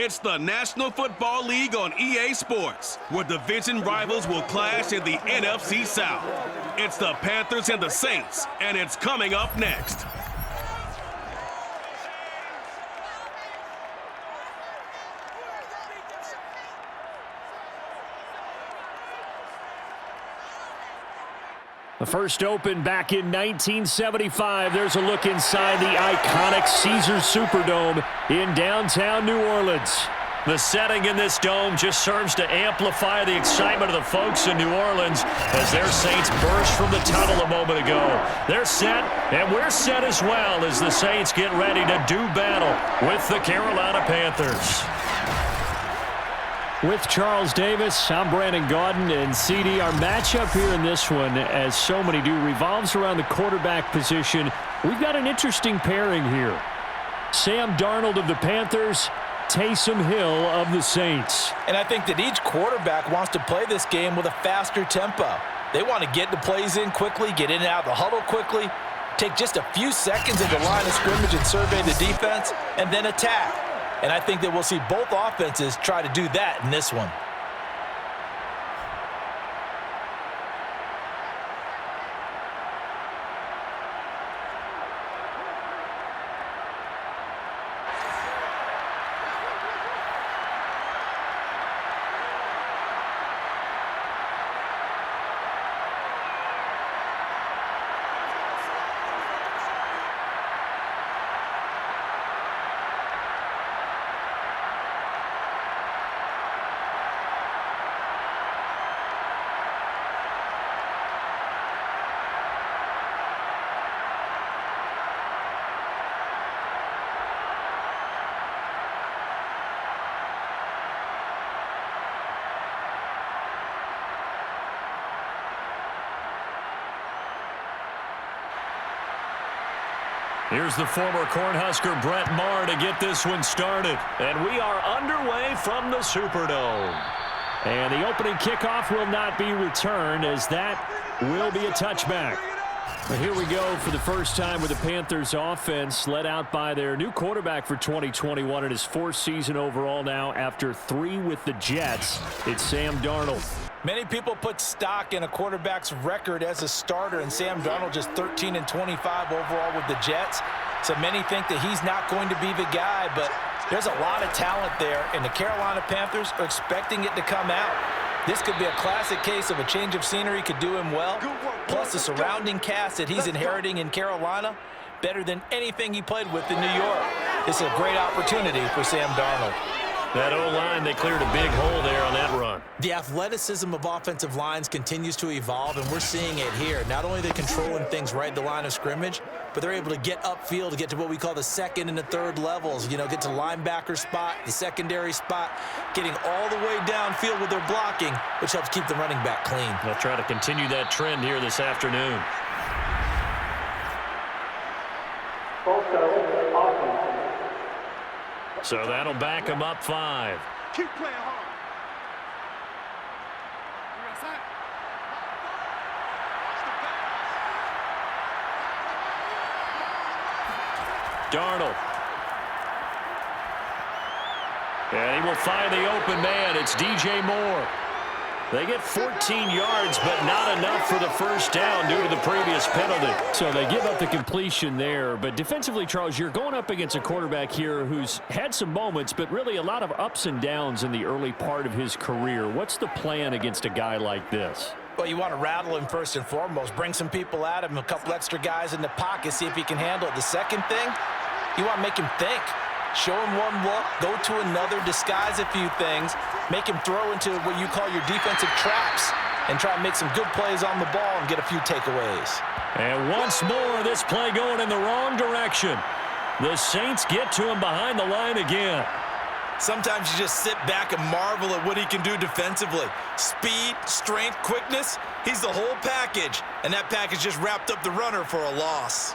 It's the National Football League on EA Sports, where division rivals will clash in the NFC South. It's the Panthers and the Saints, and it's coming up next. The first opened back in 1975. There's a look inside the iconic Caesars Superdome in downtown New Orleans. The setting in this dome just serves to amplify the excitement of the folks in New Orleans as their Saints burst from the tunnel a moment ago. They're set, and we're set as well as the Saints get ready to do battle with the Carolina Panthers. With Charles Davis, I'm Brandon Gaudin, and CD, our matchup here in this one, as so many do, revolves around the quarterback position. We've got an interesting pairing here. Sam Darnold of the Panthers, Taysom Hill of the Saints. And I think that each quarterback wants to play this game with a faster tempo. They want to get the plays in quickly, get in and out of the huddle quickly, take just a few seconds at the line of scrimmage and survey the defense, and then attack. And I think that we'll see both offenses try to do that in this one. Here's the former Cornhusker Brett Maher to get this one started. And we are underway from the Superdome. And the opening kickoff will not be returned, as that will be a touchback. But here we go for the first time with the Panthers offense, led out by their new quarterback for 2021 in his fourth season overall now after 3 with the Jets. It's Sam Darnold. Many people put stock in a quarterback's record as a starter, and Sam Darnold just 13-25 overall with the Jets. So many think that he's not going to be the guy, but there's a lot of talent there, and the Carolina Panthers are expecting it to come out. This could be a classic case of a change of scenery could do him well, plus the surrounding cast that he's inheriting in Carolina, better than anything he played with in New York. This is a great opportunity for Sam Darnold. That O-line, they cleared a big hole there on that run. The athleticism of offensive lines continues to evolve, and we're seeing it here. Not only are they controlling things right at the line of scrimmage, but they're able to get upfield to get to what we call the second and the third levels. You know, get to linebacker spot, the secondary spot, getting all the way downfield with their blocking, which helps keep the running back clean. They'll try to continue that trend here this afternoon. So that'll back him up 5. Keep playing hard. Darnold. And he will find the open man. It's DJ Moore. They get 14 yards, but not enough for the first down due to the previous penalty. So they give up the completion there. But defensively, Charles, you're going up against a quarterback here who's had some moments, but really a lot of ups and downs in the early part of his career. What's the plan against a guy like this? Well, you want to rattle him first and foremost. Bring some people at him, a couple extra guys in the pocket, see if he can handle it. The second thing, you want to make him think. Show him one look, go to another, disguise a few things, make him throw into what you call your defensive traps, and try to make some good plays on the ball and get a few takeaways. And once more, this play going in the wrong direction. The Saints get to him behind the line again. Sometimes you just sit back and marvel at what he can do defensively. Speed, strength, quickness, he's the whole package, and that package just wrapped up the runner for a loss.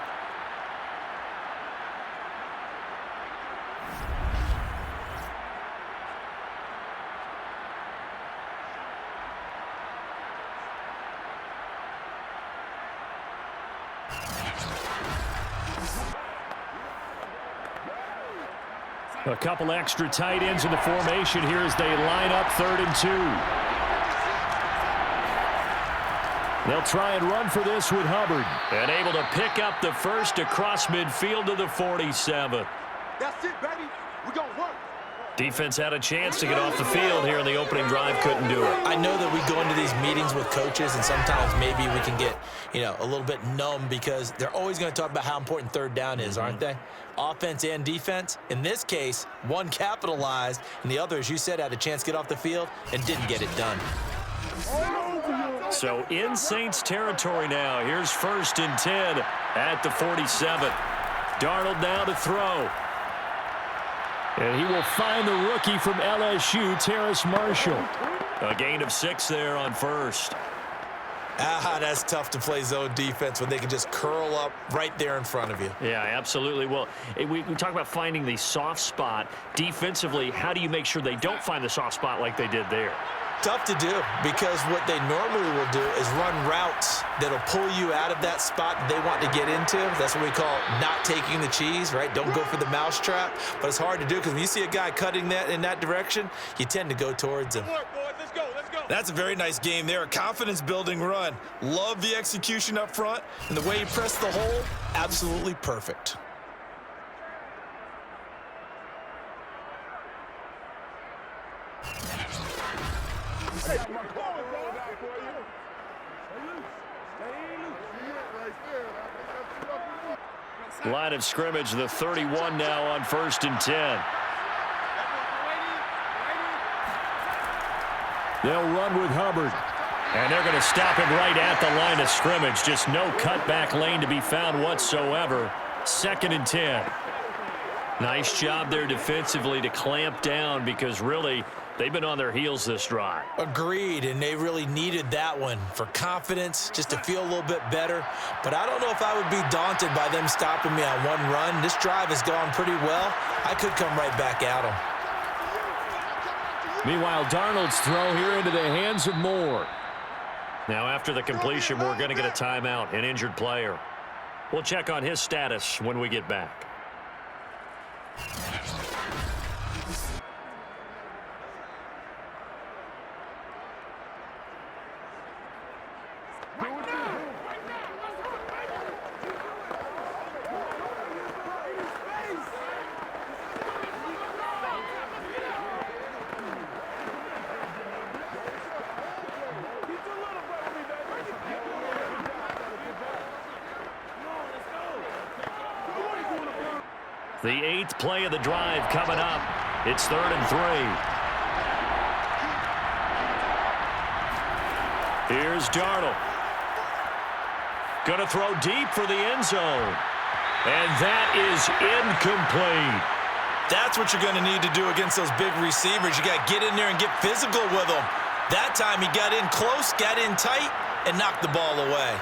A couple extra tight ends in the formation here as they line up 3rd and 2. They'll try and run for this with Hubbard. And able to pick up the first across midfield to the 47. That's it, baby. We're going to work. Defense had a chance to get off the field here in the opening drive, couldn't do it. I know that we go into these meetings with coaches, and sometimes maybe we can get, a little bit numb because they're always going to talk about how important 3rd down is, aren't they? Offense and defense. In this case, one capitalized, and the other, as you said, had a chance to get off the field and didn't get it done. So in Saints territory now. Here's 1st and 10 at the 47. Darnold now to throw. And he will find the rookie from LSU, Terrace Marshall. A gain of 6 there on 1st. That's tough to play zone defense when they can just curl up right there in front of you. Yeah, absolutely. Well, we talk about finding the soft spot. Defensively, how do you make sure they don't find the soft spot like they did there? Tough to do because what they normally will do is run routes that'll pull you out of that spot that they want to get into. That's what we call not taking the cheese, right? Don't go for the mousetrap. But it's hard to do because when you see a guy cutting that in that direction, you tend to go towards him. Let's go. That's a very nice game there. A confidence-building run. Love the execution up front. And the way he pressed the hole, absolutely perfect. Line of scrimmage, the 31 now on 1st and 10. They'll run with Hubbard. And they're going to stop him right at the line of scrimmage. Just no cutback lane to be found whatsoever. 2nd and 10. Nice job there defensively to clamp down because really they've been on their heels this drive. Agreed, and they really needed that one for confidence, just to feel a little bit better. But I don't know if I would be daunted by them stopping me on one run. This drive has gone pretty well. I could come right back at them. Meanwhile, Darnold's throw here into the hands of Moore. Now after the completion, we're going to get a timeout, an injured player. We'll check on his status when we get back. The 8th play of the drive coming up. It's 3rd and 3. Here's Darnold. Going to throw deep for the end zone. And that is incomplete. That's what you're going to need to do against those big receivers. You got to get in there and get physical with them. That time he got in close, got in tight, and knocked the ball away.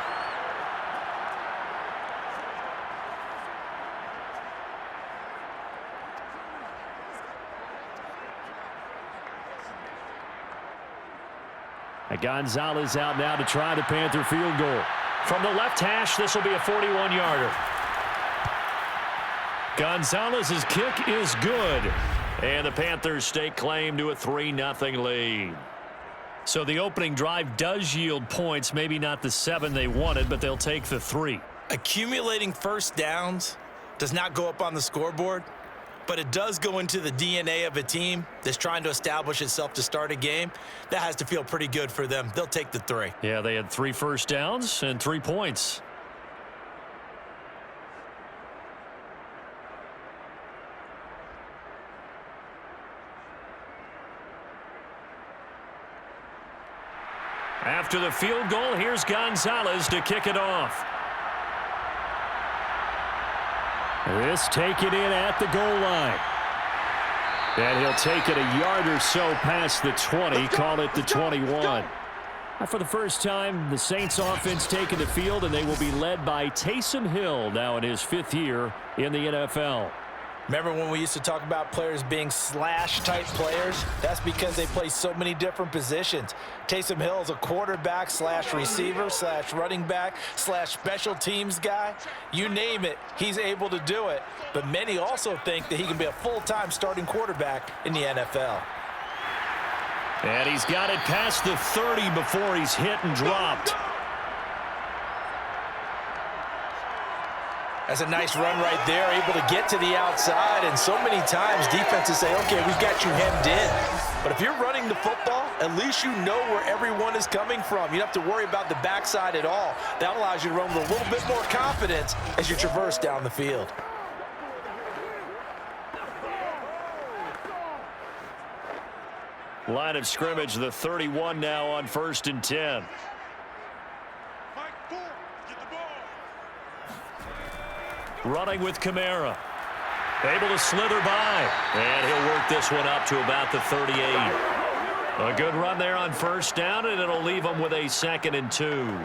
Gonzalez out now to try the Panther field goal. From the left hash, this will be a 41-yarder. Gonzalez's kick is good. And the Panthers stake claim to a 3-0 lead. So the opening drive does yield points, maybe not the 7 they wanted, but they'll take the 3. Accumulating first downs does not go up on the scoreboard, but it does go into the DNA of a team that's trying to establish itself to start a game. That has to feel pretty good for them. They'll take the 3. Yeah, they had 3 first downs and 3 points. After the field goal, here's Gonzalez to kick it off. This taken in at the goal line. And he'll take it a yard or so past the 20, call it the 21. For the first time, the Saints offense taking the field, and they will be led by Taysom Hill now in his 5th year in the NFL. Remember when we used to talk about players being slash-type players? That's because they play so many different positions. Taysom Hill is a quarterback slash receiver slash running back slash special teams guy. You name it, he's able to do it. But many also think that he can be a full-time starting quarterback in the NFL. And he's got it past the 30 before he's hit and dropped. That's a nice run right there, able to get to the outside. And so many times defenses say, okay, we've got you hemmed in. But if you're running the football, at least you know where everyone is coming from. You don't have to worry about the backside at all. That allows you to run with a little bit more confidence as you traverse down the field. Line of scrimmage, the 31 now on 1st and 10. Running with Kamara. Able to slither by. And he'll work this one up to about the 38. A good run there on 1st down, and it'll leave them with a 2nd and 2.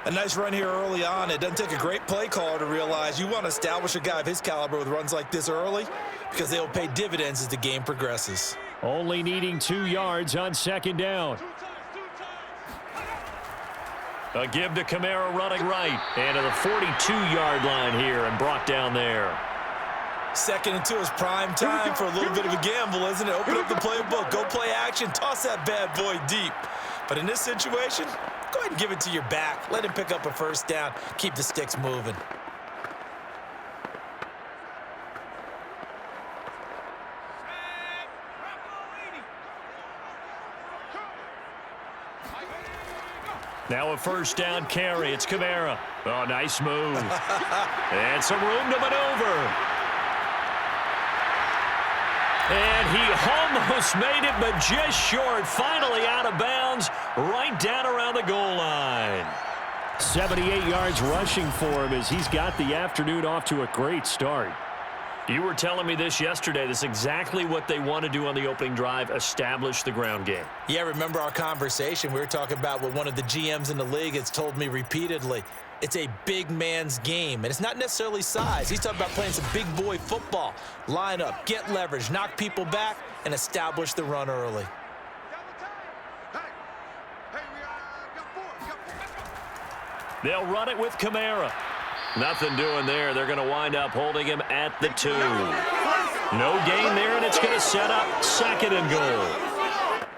A nice run here early on. It doesn't take a great play caller to realize you want to establish a guy of his caliber with runs like this early because they'll pay dividends as the game progresses. Only needing 2 yards on 2nd down. A give to Kamara running right. And to the 42-yard line here and brought down there. 2nd and 2 is prime time for a little bit of a gamble, isn't it? Open up the playbook. Go play action. Toss that bad boy deep. But in this situation, go ahead and give it to your back. Let him pick up a 1st down. Keep the sticks moving. Now a 1st down carry. It's Kamara. Oh, nice move. And some room to maneuver. And he almost made it, but just short. Finally out of bounds, right down around the goal line. 78 yards rushing for him as he's got the afternoon off to a great start. You were telling me this yesterday. This is exactly what they want to do on the opening drive, establish the ground game. Yeah, remember our conversation? We were talking about what one of the GMs in the league has told me repeatedly. It's a big man's game, and it's not necessarily size. He's talking about playing some big boy football. Line up, get leverage, knock people back, and establish the run early. They'll run it with Kamara. Nothing doing there. They're going to wind up holding him at the 2. No gain there, and it's going to set up 2nd and goal.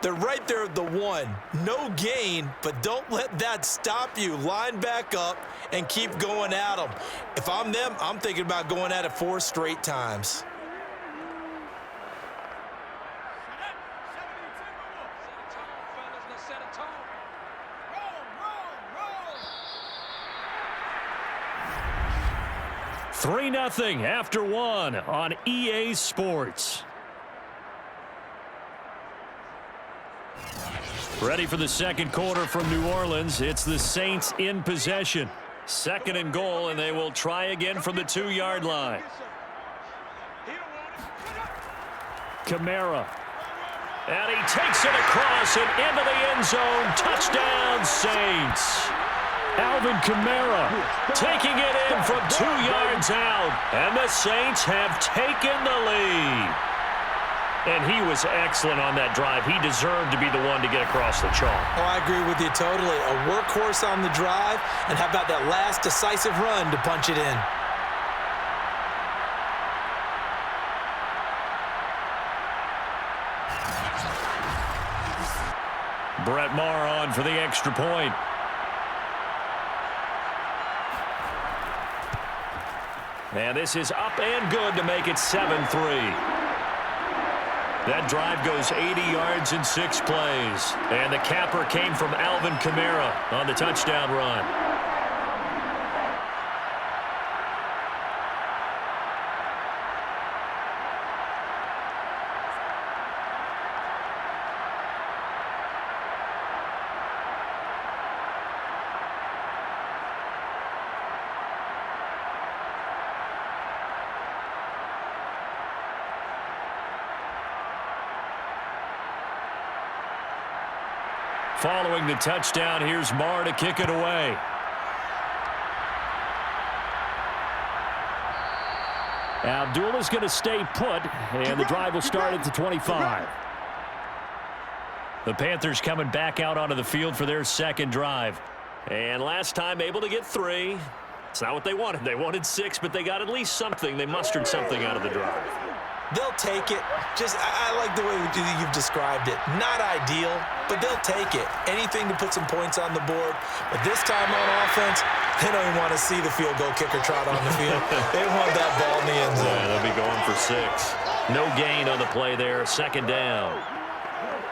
They're right there at the 1. No gain, but don't let that stop you. Line back up and keep going at them. If I'm them, I'm thinking about going at it 4 straight times. Three 3-0 after 1 on EA Sports. Ready for the 2nd quarter from New Orleans. It's the Saints in possession. 2nd and goal, and they will try again from the 2-yard line. Kamara. And he takes it across and into the end zone. Touchdown, Saints. Alvin Kamara taking it in from 2 yards out. And the Saints have taken the lead. And he was excellent on that drive. He deserved to be the one to get across the chalk. Oh, I agree with you totally. A workhorse on the drive. And how about that last decisive run to punch it in? Brett Maher on for the extra point. And this is up and good to make it 7-3. That drive goes 80 yards in 6 plays. And the capper came from Alvin Kamara on the touchdown run. Following the touchdown, here's Maher to kick it away. Abdullah's going to stay put, and the drive will start at the 25. The Panthers coming back out onto the field for their second drive. And last time able to get 3. It's not what they wanted. They wanted 6, but they got at least something. They mustered something out of the drive. They'll take it. I like the way you've described it. Not ideal, but they'll take it. Anything to put some points on the board. But this time on offense, they don't even want to see the field goal kicker trot on the field. They want that ball in the end zone. Yeah, they'll be going for 6. No gain on the play there. Second down.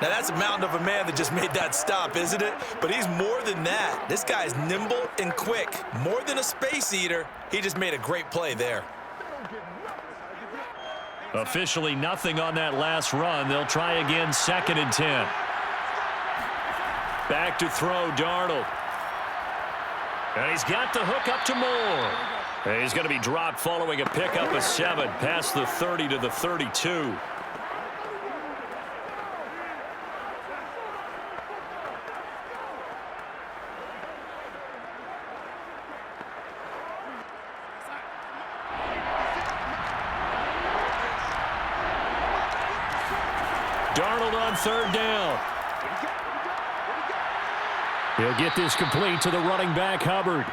Now, that's a mountain of a man that just made that stop, isn't it? But he's more than that. This guy's nimble and quick. More than a space eater, he just made a great play there. Officially nothing on that last run. They'll try again, 2nd and 10. Back to throw, Darnold. And he's got the hook up to Moore. And he's going to be dropped following a pickup of 7 past the 30 to the 32. Darnold on 3rd down. He'll get this complete to the running back, Hubbard.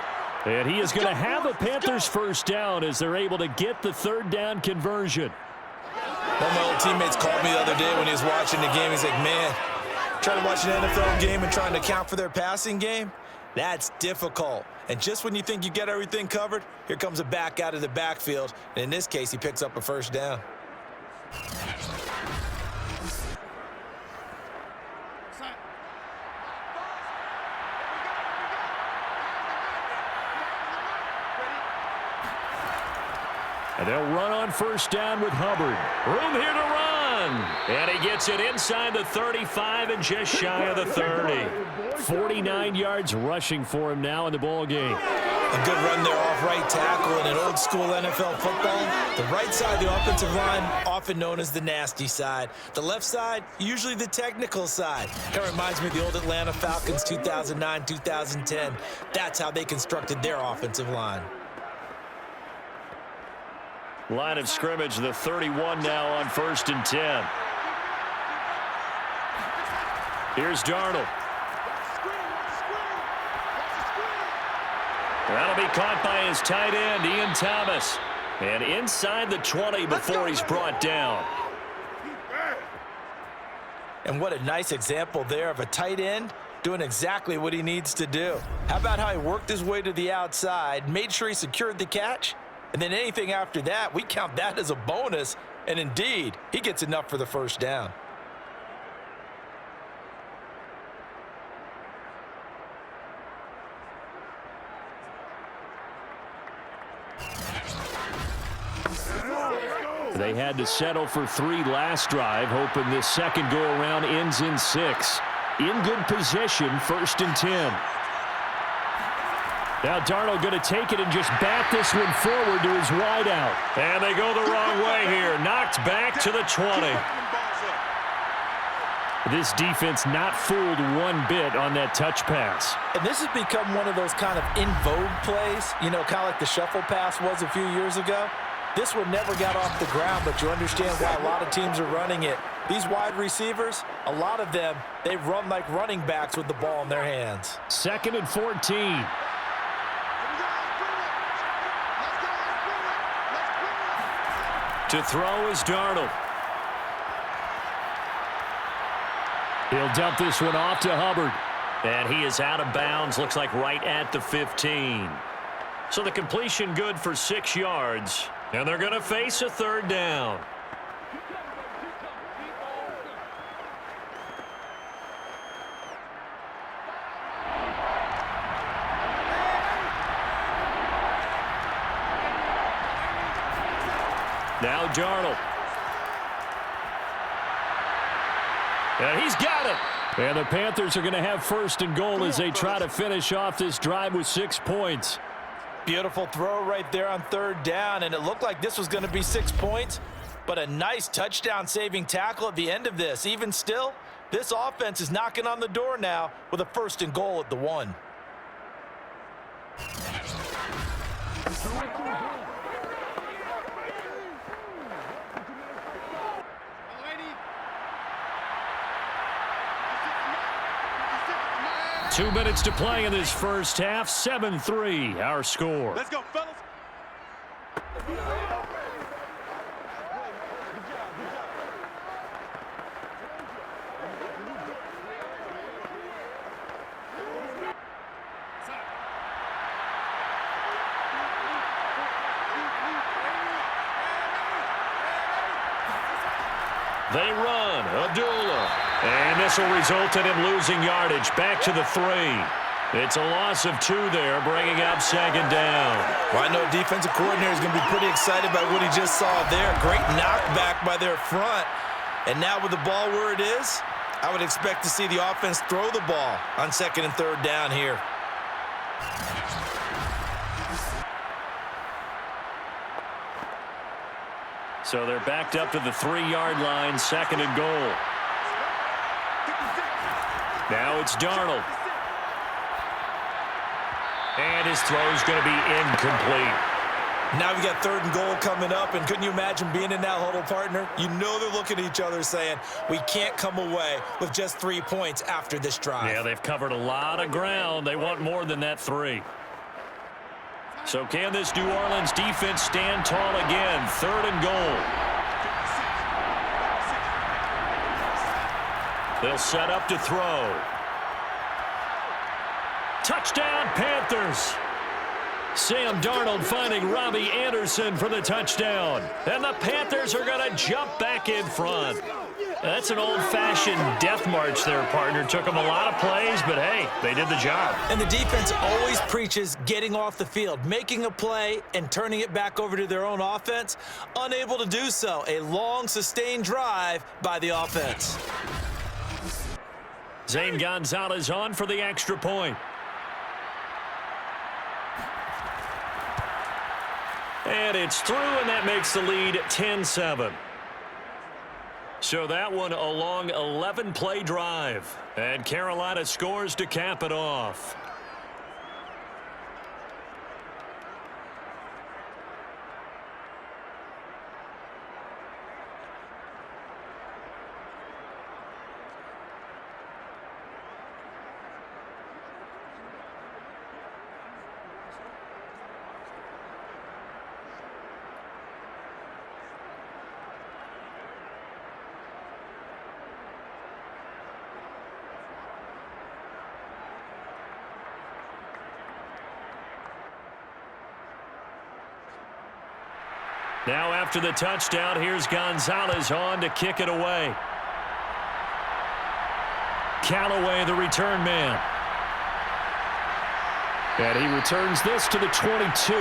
And he is going to have a Panthers first down as they're able to get the 3rd down conversion. One of my old teammates called me the other day when he was watching the game. He's like, man, trying to watch an NFL game and trying to account for their passing game, that's difficult. And just when you think you get everything covered, here comes a back out of the backfield. And in this case, he picks up a first down. And they'll run on first down with Hubbard. Room here to run. And he gets it inside the 35 and just shy of the 30. 49 yards rushing for him now in the ball game. A good run there off right tackle in an old school NFL football. The right side of the offensive line, often known as the nasty side. The left side, usually the technical side. Kind of reminds me of the old Atlanta Falcons 2009, 2010. That's how they constructed their offensive line. Line of scrimmage, the 31 now on 1st and 10. Here's Darnold. That'll be caught by his tight end, Ian Thomas. And inside the 20 before he's brought down. And what a nice example there of a tight end doing exactly what he needs to do. How about how he worked his way to the outside, made sure he secured the catch, and then anything after that, we count that as a bonus. And indeed, he gets enough for the first down. They had to settle for 3 last drive, hoping this second go-around ends in 6. In good position, 1st and 10. Now Darnold going to take it and just bat this one forward to his wideout. And they go the wrong way here. Knocked back to the 20. This defense not fooled one bit on that touch pass. And this has become one of those kind of in vogue plays, you know, kind of like the shuffle pass was a few years ago. This one never got off the ground, but you understand why a lot of teams are running it. These wide receivers, a lot of them, they run like running backs with the ball in their hands. 2nd and 14. To throw is Darnold. He'll dump this one off to Hubbard. And he is out of bounds, looks like right at the 15. So the completion good for 6 yards. And they're going to face a 3rd down. Now Darnold. And he's got it. And the Panthers are going to have 1st and goal as they try to finish off this drive with 6 points. Beautiful throw right there on 3rd down, and it looked like this was going to be 6 points, but a nice touchdown-saving tackle at the end of this. Even still, this offense is knocking on the door now with a 1st and goal at the 1. 2 minutes to play in this first half. 7-3, our score. Let's go, fellas. They run. Abdullah. And this will result in him losing yardage. Back to the 3. It's a loss of 2 there, bringing up second down. Well, I know defensive coordinator is going to be pretty excited about what he just saw there. Great knockback by their front. And now with the ball where it is, I would expect to see the offense throw the ball on second and third down here. So they're backed up to the 3-yard line, second and goal. Now it's Darnold. And his throw's going to be incomplete. Now we got third and goal coming up, and couldn't you imagine being in that huddle, partner? You know they're looking at each other saying, we can't come away with just 3 points after this drive. Yeah, they've covered a lot of ground. They want more than that 3. So can this New Orleans defense stand tall again? Third and goal. They'll set up to throw. Touchdown, Panthers. Sam Darnold finding Robbie Anderson for the touchdown. And the Panthers are going to jump back in front. That's an old-fashioned death march there, partner. Took them a lot of plays, but, hey, they did the job. And the defense always preaches getting off the field, making a play, and turning it back over to their own offense. Unable to do so. A long, sustained drive by the offense. Zane Gonzalez on for the extra point. And it's through, and that makes the lead 10-7. So that one a long 11-play drive. And Carolina scores to cap it off. Now after the touchdown, here's Gonzalez on to kick it away. Callaway, the return man. And he returns this to the 22.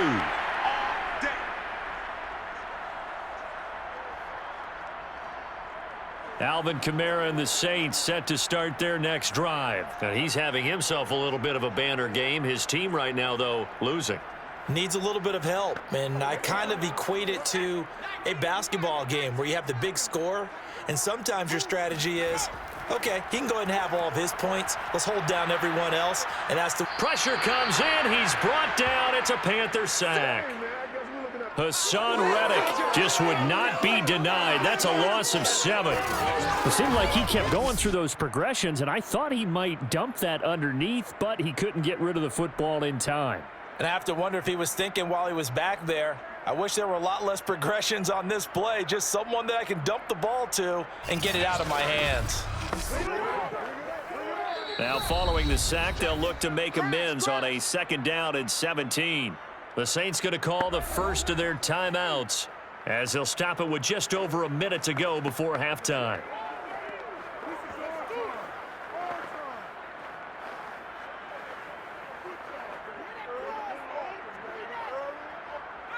Alvin Kamara and the Saints set to start their next drive. Now he's having himself a little bit of a banner game. His team right now, though, losing. Needs a little bit of help, and I kind of equate it to a basketball game where you have the big score, and sometimes your strategy is, okay, he can go ahead and have all of his points. Let's hold down everyone else, and as the pressure comes in, he's brought down. It's a Panther sack. Hassan Reddick just would not be denied. That's a loss of 7. It seemed like he kept going through those progressions, and I thought he might dump that underneath, but he couldn't get rid of the football in time. And I have to wonder if he was thinking while he was back there, I wish there were a lot less progressions on this play, just someone that I can dump the ball to and get it out of my hands. Now following the sack, they'll look to make amends on a 2nd down and 17. The Saints going to call the first of their timeouts as they'll stop it with just over a minute to go before halftime.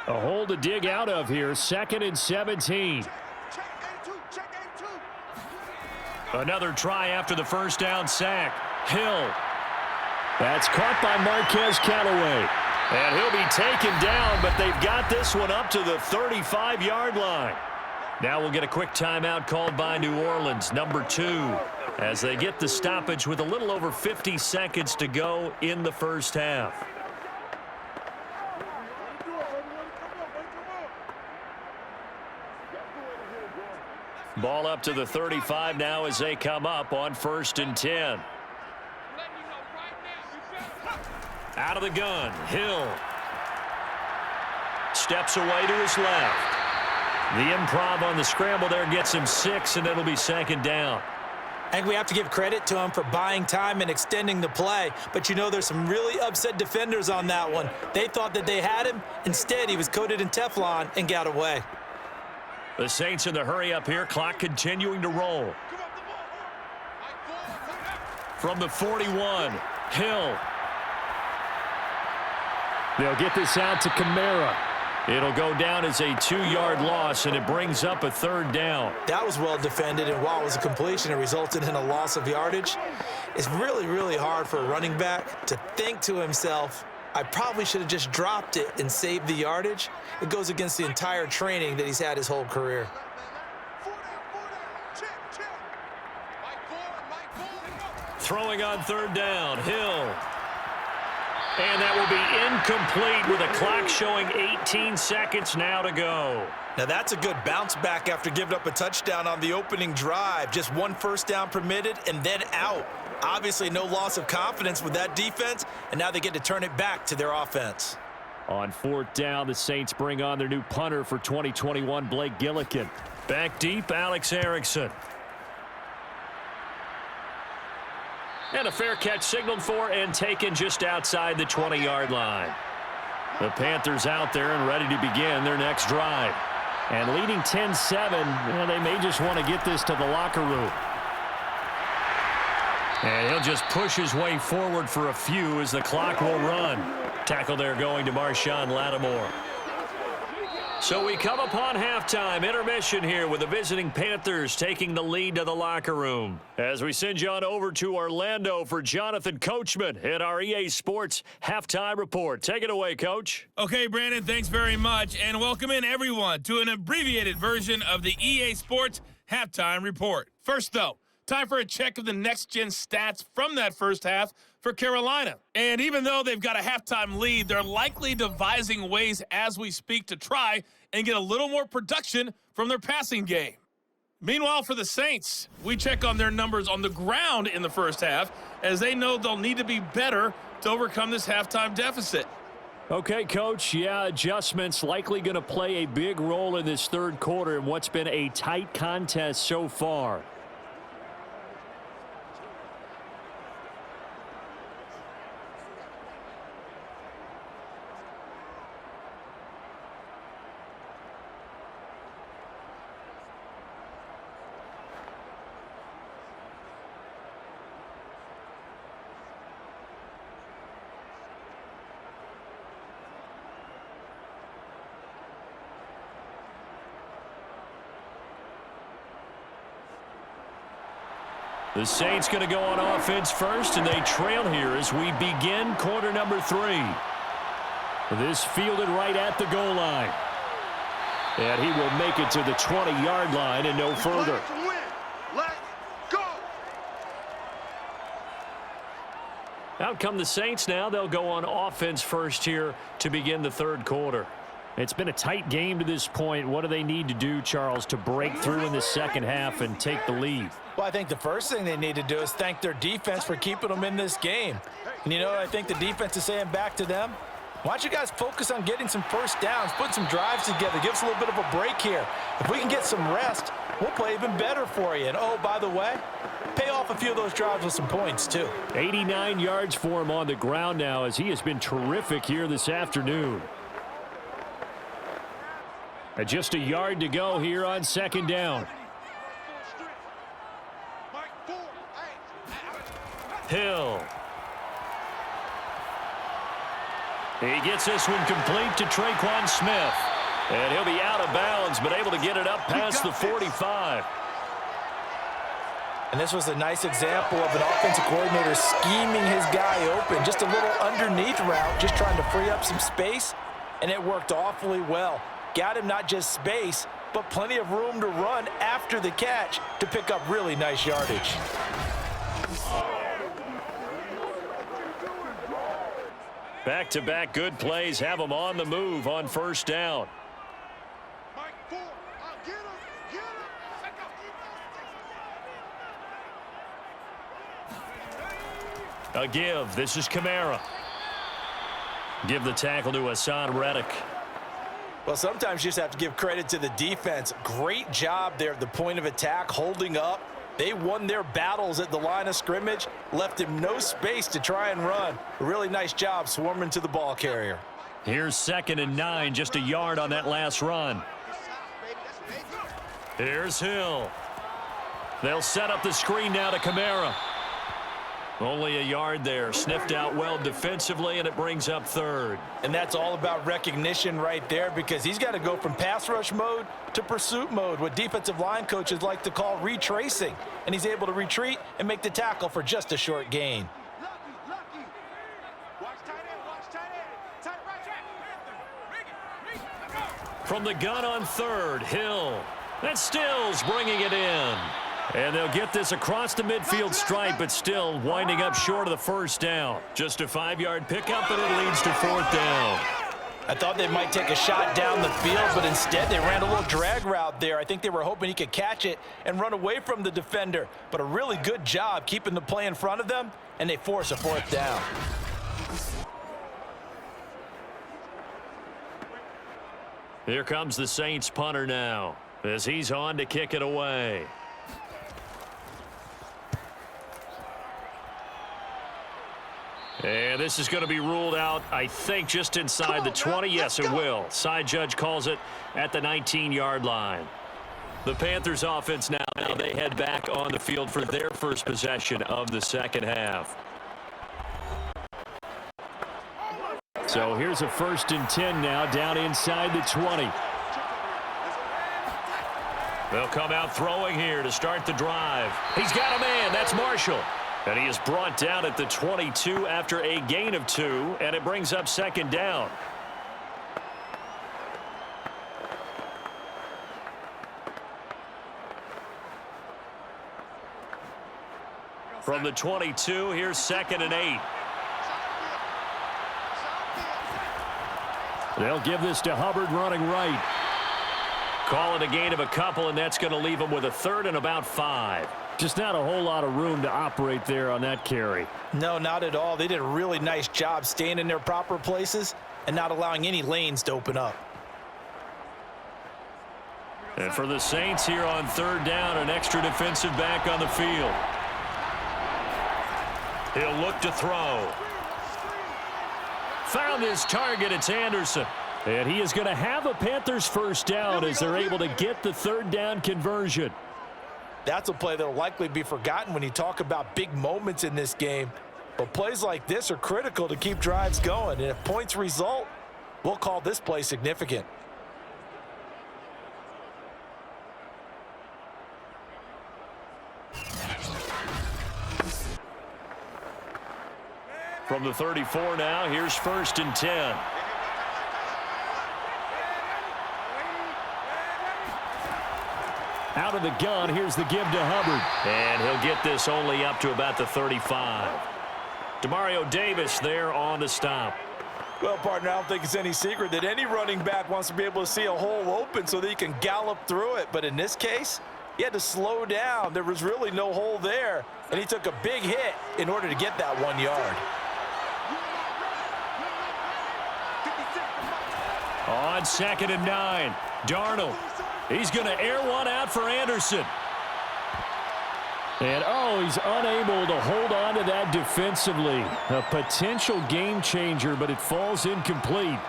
A hole to dig out of here, 2nd and 17. Another try after the first down sack. Hill. That's caught by Marquez Callaway. And he'll be taken down, but they've got this one up to the 35-yard line. Now we'll get a quick timeout called by New Orleans, number 2, as they get the stoppage with a little over 50 seconds to go in the first half. Ball up to the 35 now as they come up on 1st and 10. Out of the gun, Hill. Steps away to his left. The improv on the scramble there gets him 6, and it'll be second down. I think we have to give credit to him for buying time and extending the play. But you know there's some really upset defenders on that one. They thought that they had him. Instead, he was coated in Teflon and got away. The Saints in the hurry up here. Clock continuing to roll. From the 41, Hill. They'll get this out to Kamara. It'll go down as a 2-yard loss, and it brings up a third down. That was well defended, and while it was a completion, it resulted in a loss of yardage. It's really, really hard for a running back to think to himself, I probably should have just dropped it and saved the yardage. It goes against the entire training that he's had his whole career. Throwing on third down, Hill. And that will be incomplete with a clock showing 18 seconds now to go. Now that's a good bounce back after giving up a touchdown on the opening drive. Just one first down permitted and then out. Obviously no loss of confidence with that defense, and now they get to turn it back to their offense. On fourth down, the Saints bring on their new punter for 2021, Blake Gillikin. Back deep, Alex Erickson. And a fair catch signaled for and taken just outside the 20-yard line. The Panthers out there and ready to begin their next drive. And leading 10-7, they may just want to get this to the locker room. And he'll just push his way forward for a few as the clock will run. Tackle there going to Marshawn Lattimore. So we come upon halftime intermission here with the visiting Panthers taking the lead to the locker room. As we send you on over to Orlando for Jonathan Coachman at our EA Sports Halftime Report. Take it away, Coach. Okay, Brandon, thanks very much. And welcome in, everyone, to an abbreviated version of the EA Sports Halftime Report. First, though, time for a check of the next-gen stats from that first half for Carolina. And even though they've got a halftime lead, they're likely devising ways as we speak to try and get a little more production from their passing game. Meanwhile, for the Saints, we check on their numbers on the ground in the first half, as they know they'll need to be better to overcome this halftime deficit. Okay, Coach, adjustments likely going to play a big role in this third quarter in what's been a tight contest so far. The Saints going to go on offense first, and they trail here as we begin quarter number 3. This fielded right at the goal line. And he will make it to the 20-yard line and no further. Let's go. Out come the Saints now. They'll go on offense first here to begin the third quarter. It's been a tight game to this point. What do they need to do, Charles, to break through in the second half and take the lead? Well, I think the first thing they need to do is thank their defense for keeping them in this game. And, you know, I think the defense is saying back to them, why don't you guys focus on getting some first downs, put some drives together, give us a little bit of a break here. If we can get some rest, we'll play even better for you. And, oh, by the way, pay off a few of those drives with some points, too. 89 yards for him on the ground now as he has been terrific here this afternoon. And just a yard to go here on second down. Hill. He gets this one complete to Traquan Smith. And he'll be out of bounds, but able to get it up past the 45. And this was a nice example of an offensive coordinator scheming his guy open. Just a little underneath route, just trying to free up some space, and it worked awfully well. Got him not just space, but plenty of room to run after the catch to pick up really nice yardage. Back-to-back good plays have them on the move on first down. A give. This is Kamara. Give the tackle to Hassan Reddick. Well, sometimes you just have to give credit to the defense. Great job there at the point of attack, holding up. They won their battles at the line of scrimmage, left him no space to try and run. A really nice job swarming to the ball carrier. Here's 2nd and 9, just a yard on that last run. Here's Hill. They'll set up the screen now to Kamara. Only a yard there. Sniffed out well defensively, and it brings up 3rd. And that's all about recognition right there, because he's got to go from pass rush mode to pursuit mode, what defensive line coaches like to call retracing. And he's able to retreat and make the tackle for just a short gain. From the gun on 3rd, Hill. That's Stills bringing it in. And they'll get this across the midfield stripe, but still winding up short of the first down. Just a 5-yard pickup, and it leads to 4th down. I thought they might take a shot down the field, but instead they ran a little drag route there. I think they were hoping he could catch it and run away from the defender. But a really good job keeping the play in front of them, and they force a 4th down. Here comes the Saints punter now, as he's on to kick it away. And this is going to be ruled out, I think, just inside the 20. Yes, it will. Side judge calls it at the 19-yard line. The Panthers offense now, they head back on the field for their first possession of the second half. So here's a 1st and 10 now, down inside the 20. They'll come out throwing here to start the drive. He's got a man. That's Marshall. And he is brought down at the 22 after a gain of 2, and it brings up 2nd down. From the 22, here's 2nd and 8. They'll give this to Hubbard running right. Call it a gain of a couple, and that's going to leave him with a 3rd and about 5. Just not a whole lot of room to operate there on that carry. No, not at all. They did a really nice job staying in their proper places and not allowing any lanes to open up. And for the Saints here on 3rd down, an extra defensive back on the field. He'll look to throw. Found his target. It's Anderson. And he is going to have a Panthers first down as they're able to get the 3rd down conversion. That's a play that will likely be forgotten when you talk about big moments in this game. But plays like this are critical to keep drives going. And if points result, we'll call this play significant. From the 34 now, here's 1st and 10. Out of the gun, here's the give to Hubbard. And he'll get this only up to about the 35. Demario Davis there on the stop. Well, partner, I don't think it's any secret that any running back wants to be able to see a hole open so that he can gallop through it. But in this case, he had to slow down. There was really no hole there, and he took a big hit in order to get that 1 yard. On 2nd and 9, Darnold. He's going to air one out for Anderson. And, he's unable to hold on to that defensively. A potential game changer, but it falls incomplete.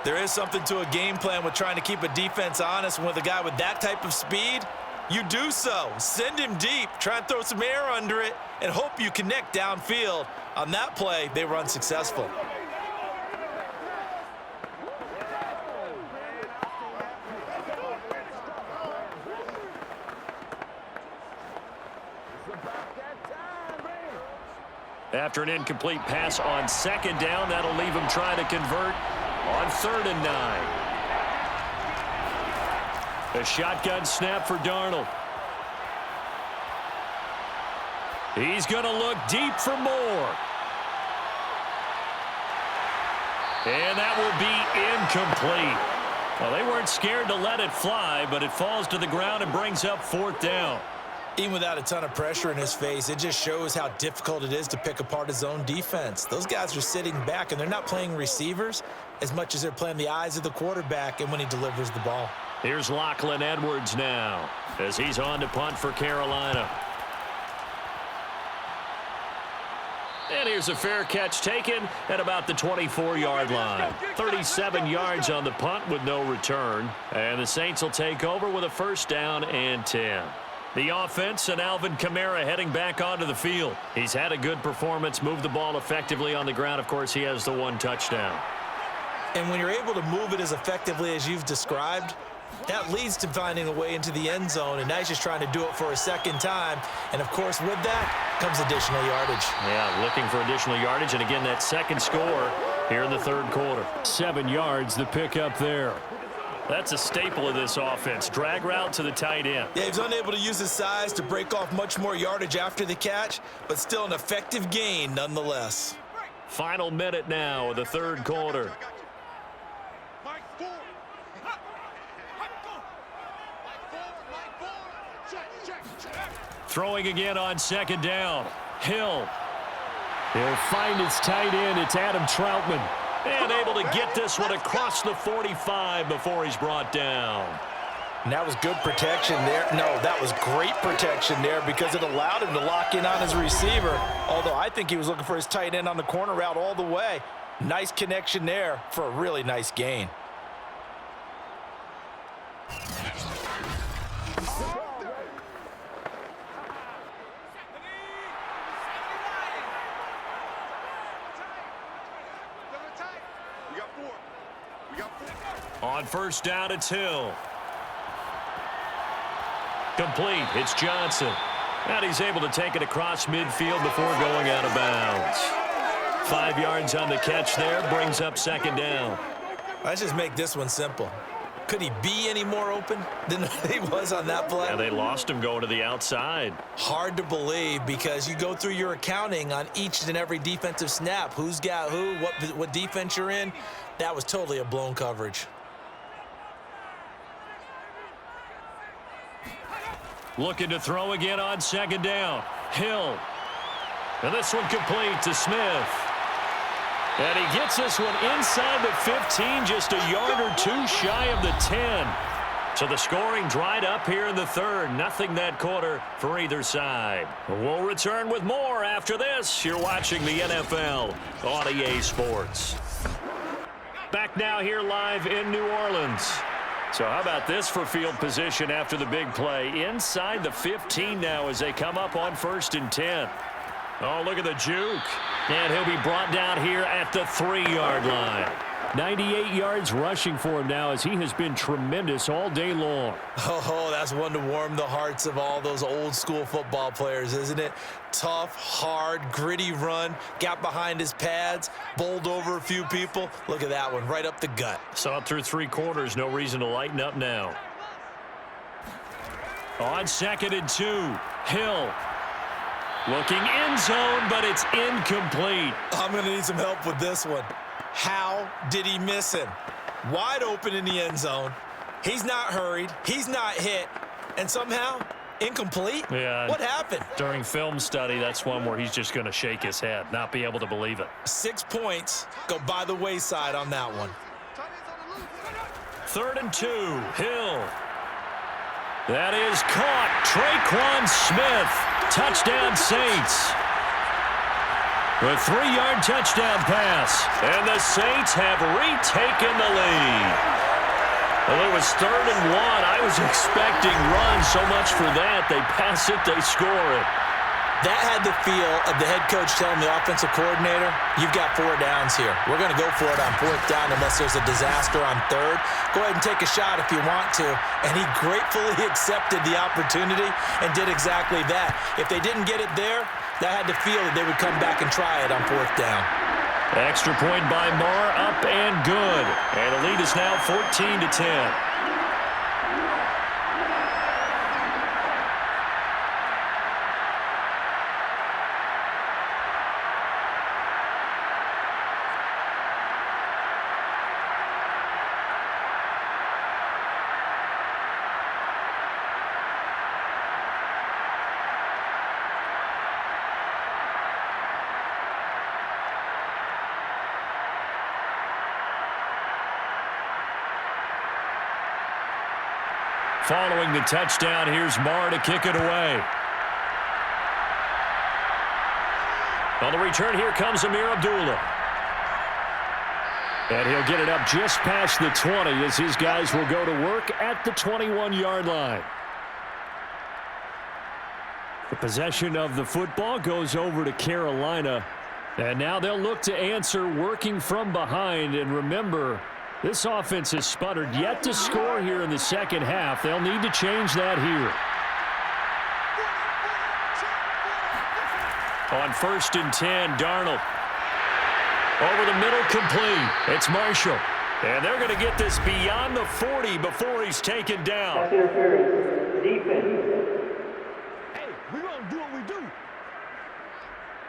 There is something to a game plan with trying to keep a defense honest. And with a guy with that type of speed, you do so. Send him deep, try and throw some air under it, and hope you connect downfield. On that play, they were unsuccessful. After an incomplete pass on 2nd down, that'll leave him trying to convert on 3rd and 9. A shotgun snap for Darnold. He's going to look deep for more. And that will be incomplete. Well, they weren't scared to let it fly, but it falls to the ground and brings up 4th down. Even without a ton of pressure in his face, it just shows how difficult it is to pick apart his own defense. Those guys are sitting back, and they're not playing receivers as much as they're playing the eyes of the quarterback and when he delivers the ball. Here's Lachlan Edwards now as he's on to punt for Carolina. And here's a fair catch taken at about the 24-yard line. 37 yards on the punt with no return. And the Saints will take over with a first down and 10. The offense and Alvin Kamara heading back onto the field. He's had a good performance, moved the ball effectively on the ground. Of course, he has the one touchdown. And when you're able to move it as effectively as you've described, that leads to finding a way into the end zone, and now he's just trying to do it for a second time. And, of course, with that comes additional yardage. Yeah, looking for additional yardage, and again, that second score here in the third quarter. 7 yards, the pickup there. That's a staple of this offense. Drag route to the tight end. Yeah, he's unable to use his size to break off much more yardage after the catch, but still an effective gain nonetheless. Final minute now of the third quarter. Throwing again on second down. Hill. He'll find his tight end. It's Adam Troutman. And able to get this one across the 45 before he's brought down. And that was good protection there. No, that was great protection there because it allowed him to lock in on his receiver. Although I think he was looking for his tight end on the corner route all the way. Nice connection there for a really nice gain. On first down, it's Hill. Complete. It's Johnson. And he's able to take it across midfield before going out of bounds. 5 yards on the catch there. Brings up second down. Let's just make this one simple. Could he be any more open than he was on that play? And they lost him going to the outside. Hard to believe because you go through your accounting on each and every defensive snap. Who's got who, what defense you're in. That was totally a blown coverage. Looking to throw again on second down. Hill. And this one complete to Smith. And he gets this one inside the 15, just a yard or two shy of the 10. So the scoring dried up here in the third. Nothing that quarter for either side. We'll return with more after this. You're watching the NFL on EA Sports. Back now here live in New Orleans. So how about this for field position after the big play? Inside the 15 now as they come up on 1st and 10. Oh, look at the juke. And he'll be brought down here at the 3-yard line. 98 yards rushing for him now as he has been tremendous all day long. Oh, that's one to warm the hearts of all those old school football players, isn't it? Tough, hard, gritty run, got behind his pads, bowled over a few people. Look at that one, right up the gut. Saw through 3 quarters, no reason to lighten up now. On 2nd and 2, Hill. Looking end zone, but it's incomplete. I'm going to need some help with this one. How did he miss him? Wide open in the end zone. He's not hurried. He's not hit. And somehow, incomplete? Yeah. What happened? During film study, that's one where he's just going to shake his head, not be able to believe it. 6 points go by the wayside on that one. 3rd and 2, Hill. That is caught. Traquan Smith. Touchdown Saints. A 3-yard touchdown pass. And the Saints have retaken the lead. Well, it was 3rd and 1. I was expecting runs so much for that. They pass it, they score it. That had the feel of the head coach telling the offensive coordinator, you've got 4 downs here. We're going to go for it on 4th down unless there's a disaster on 3rd. Go ahead and take a shot if you want to. And he gratefully accepted the opportunity and did exactly that. If they didn't get it there, that had the feel that they would come back and try it on 4th down. Extra point by Marr, up and good. And the lead is now 14-10. Following the touchdown, here's Marr to kick it away. On the return, here comes Amir Abdullah. And he'll get it up just past the 20 as his guys will go to work at the 21-yard line. The possession of the football goes over to Carolina. And now they'll look to answer working from behind. And remember, this offense has sputtered yet to score here in the second half. They'll need to change that here. On 1st and 10, Darnold. Over the middle, complete. It's Marshall. And they're going to get this beyond the 40 before he's taken down.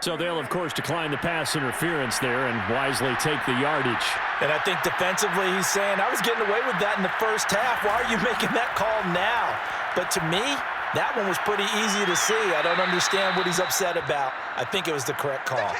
So they'll, of course, decline the pass interference there and wisely take the yardage. And I think defensively he's saying, I was getting away with that in the first half. Why are you making that call now? But to me, that one was pretty easy to see. I don't understand what he's upset about. I think it was the correct call.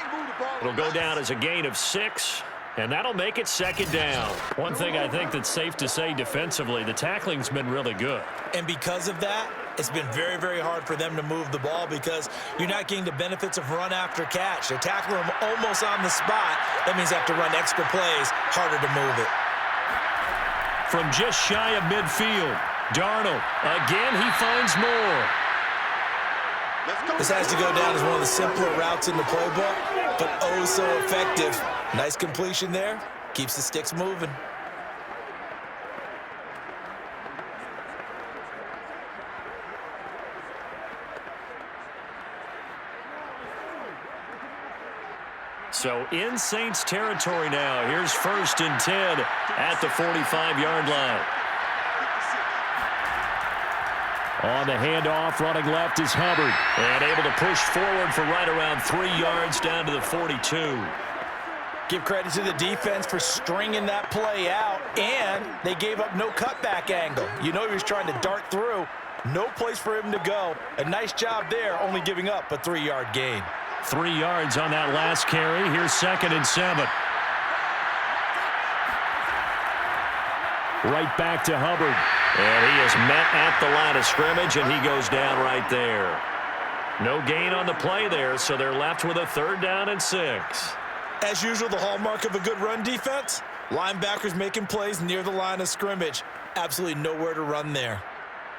It'll go down as a gain of 6, and that'll make it 2nd down. One thing I think that's safe to say defensively, the tackling's been really good. And because of that, it's been very, very hard for them to move the ball because you're not getting the benefits of run after catch. They're tackling them almost on the spot. That means they have to run extra plays, harder to move it. From just shy of midfield, Darnold, again he finds more. This has to go down as one of the simpler routes in the playbook, but oh so effective. Nice completion there. Keeps the sticks moving. So in Saints territory now. Here's 1st and 10 at the 45-yard line. On the handoff, running left is Hubbard. And able to push forward for right around 3 yards down to the 42. Give credit to the defense for stringing that play out, and they gave up no cutback angle. You know he was trying to dart through. No place for him to go. A nice job there, only giving up a 3-yard gain. 3 yards on that last carry. Here's 2nd and 7. Right back to Hubbard. And he is met at the line of scrimmage, and he goes down right there. No gain on the play there, so they're left with a 3rd down and 6. As usual, the hallmark of a good run defense, linebackers making plays near the line of scrimmage. Absolutely nowhere to run there.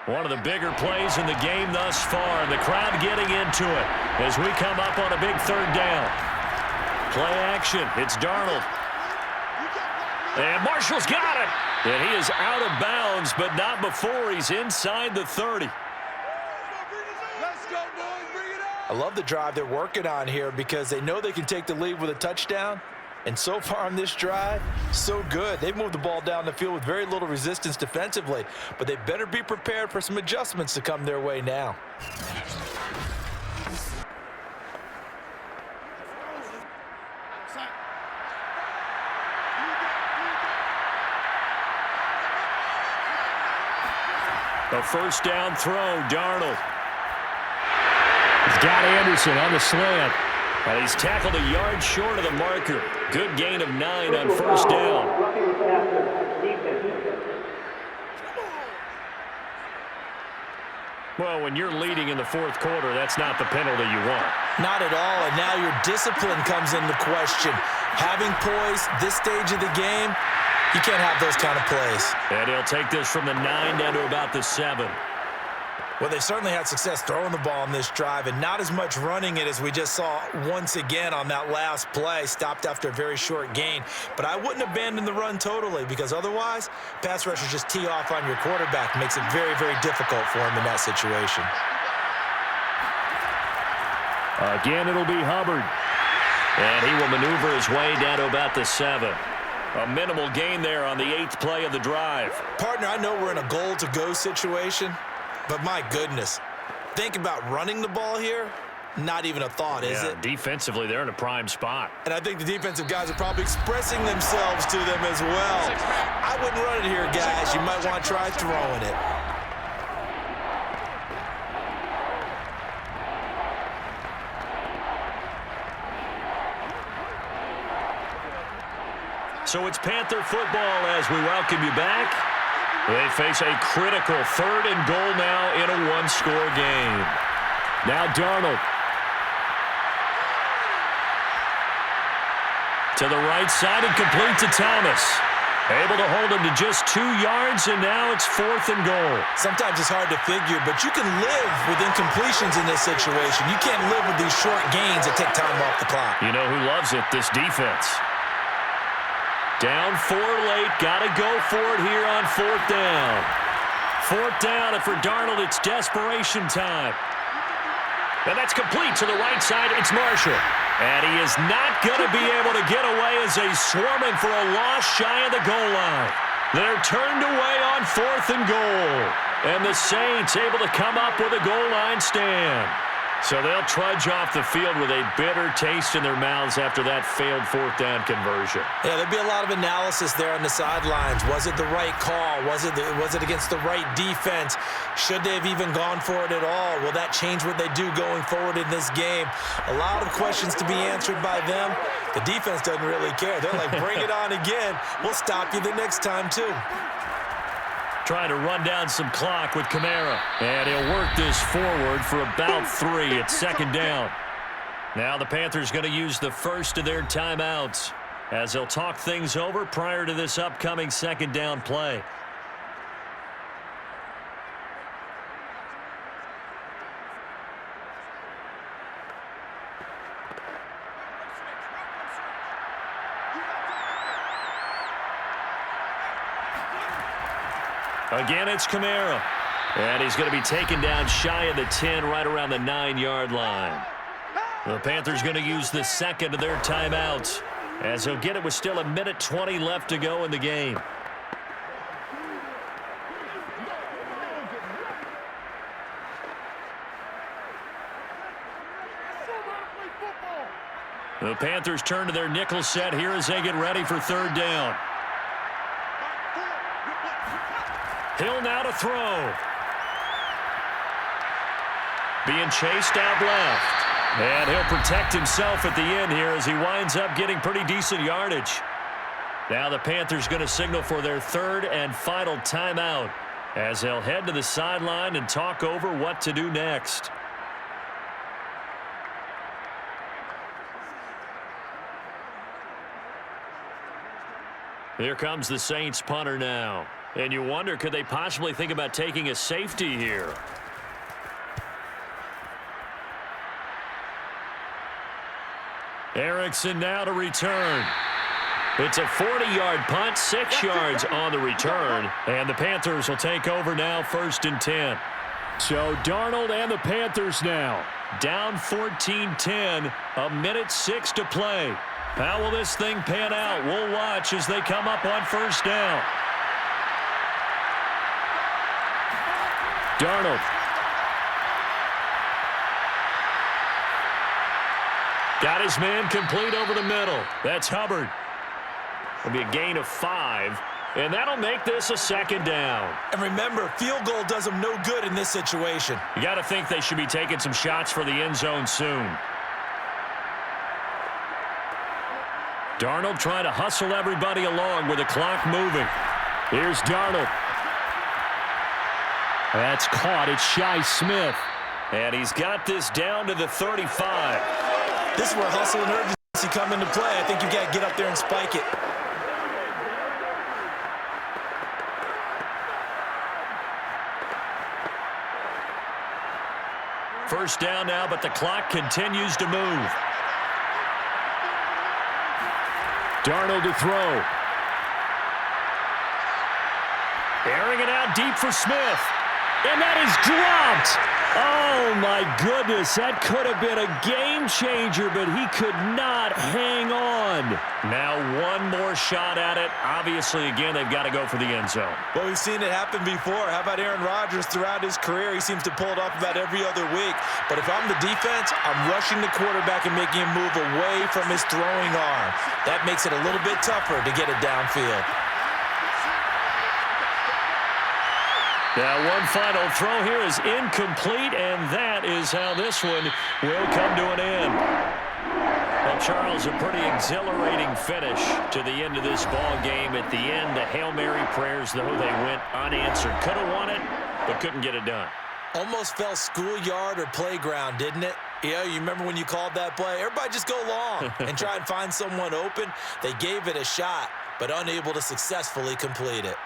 One of the bigger plays in the game thus far, and the crowd getting into it as we come up on a big 3rd down. Play action. It's Darnold. And Marshall's got it. And he is out of bounds, but not before he's inside the 30. Let's go, boys. Bring it on. I love the drive they're working on here because they know they can take the lead with a touchdown. And so far on this drive, so good. They've moved the ball down the field with very little resistance defensively, but they better be prepared for some adjustments to come their way now. A 1st down throw, Darnold. He's got Anderson on the slant. And he's tackled a yard short of the marker. Good gain of 9 on 1st down. Well, when you're leading in the 4th quarter, that's not the penalty you want. Not at all, and now your discipline comes into question. Having poise this stage of the game, you can't have those kind of plays. And he'll take this from the 9 down to about the 7. Well, they certainly had success throwing the ball on this drive and not as much running it as we just saw once again on that last play. Stopped after a very short gain. But I wouldn't abandon the run totally because otherwise, pass rushers just tee off on your quarterback. Makes it very, very difficult for him in that situation. Again, it'll be Hubbard. And he will maneuver his way down to about the 7. A minimal gain there on the 8th play of the drive. Partner, I know we're in a goal-to-go situation, but my goodness, think about running the ball here. Not even a thought, is it? Defensively, they're in a prime spot. And I think the defensive guys are probably expressing themselves to them as well. I wouldn't run it here, guys. You might want to try throwing it. So it's Panther football as we welcome you back. They face a critical 3rd and goal now in a one-score game. Now Darnold. To the right side and complete to Thomas. Able to hold him to just 2 yards, and now it's 4th and goal. Sometimes it's hard to figure, but you can live with incompletions in this situation. You can't live with these short gains that take time off the clock. You know who loves it? This defense. Down 4 late. Got to go for it here on 4th down. 4th down, and for Darnold, it's desperation time. And that's complete to the right side. It's Marshall. And he is not going to be able to get away as they swarming for a loss shy of the goal line. They're turned away on 4th and goal. And the Saints able to come up with a goal line stand. So they'll trudge off the field with a bitter taste in their mouths after that failed 4th down conversion. Yeah, there'd be a lot of analysis there on the sidelines. Was it the right call? Was it against the right defense? Should they have even gone for it at all? Will that change what they do going forward in this game? A lot of questions to be answered by them. The defense doesn't really care. They're like, bring it on again. We'll stop you the next time, too. Trying to run down some clock with Kamara. And he'll work this forward for about 3. It's 2nd down. Now the Panthers going to use the first of their timeouts as they'll talk things over prior to this upcoming 2nd down play. Again, it's Kamara. And he's going to be taken down shy of the 10, right around the 9-yard line. The Panthers going to use the second of their timeouts as they'll get it with still 1:20 left to go in the game. The Panthers turn to their nickel set here as they get ready for 3rd down. Hill now to throw. Being chased out left. And he'll protect himself at the end here as he winds up getting pretty decent yardage. Now the Panthers going to signal for their 3rd and final timeout as they'll head to the sideline and talk over what to do next. Here comes the Saints punter now. And you wonder, could they possibly think about taking a safety here? Erickson now to return. It's a 40-yard punt, 6 yards on the return. And the Panthers will take over now, 1st and 10. So Darnold and the Panthers now. Down 14-10, 1:06 to play. How will this thing pan out? We'll watch as they come up on 1st down. Darnold. Got his man complete over the middle. That's Hubbard. It'll be a gain of 5, and that'll make this a 2nd down. And remember, field goal does them no good in this situation. You got to think they should be taking some shots for the end zone soon. Darnold trying to hustle everybody along with the clock moving. Here's Darnold. That's caught. It's Shi Smith. And he's got this down to the 35. This is where hustle and urgency come into play. I think you got to get up there and spike it. First down now, but the clock continues to move. Darnold to throw. Airing it out deep for Smith. And that is dropped. Oh, my goodness. That could have been a game changer, but he could not hang on. Now one more shot at it. Obviously, again, they've got to go for the end zone. Well, we've seen it happen before. How about Aaron Rodgers throughout his career? He seems to pull it off about every other week. But if I'm the defense, I'm rushing the quarterback and making him move away from his throwing arm. That makes it a little bit tougher to get it downfield. Now one final throw here is incomplete, and that is how this one will come to an end. Well, Charles, a pretty exhilarating finish to the end of this ball game. At the end, the Hail Mary prayers, though, they went unanswered. Could have won it, but couldn't get it done. Almost felt schoolyard or playground, didn't it? Yeah, you remember when you called that play? Everybody just go long and try and find someone open. They gave it a shot, but unable to successfully complete it.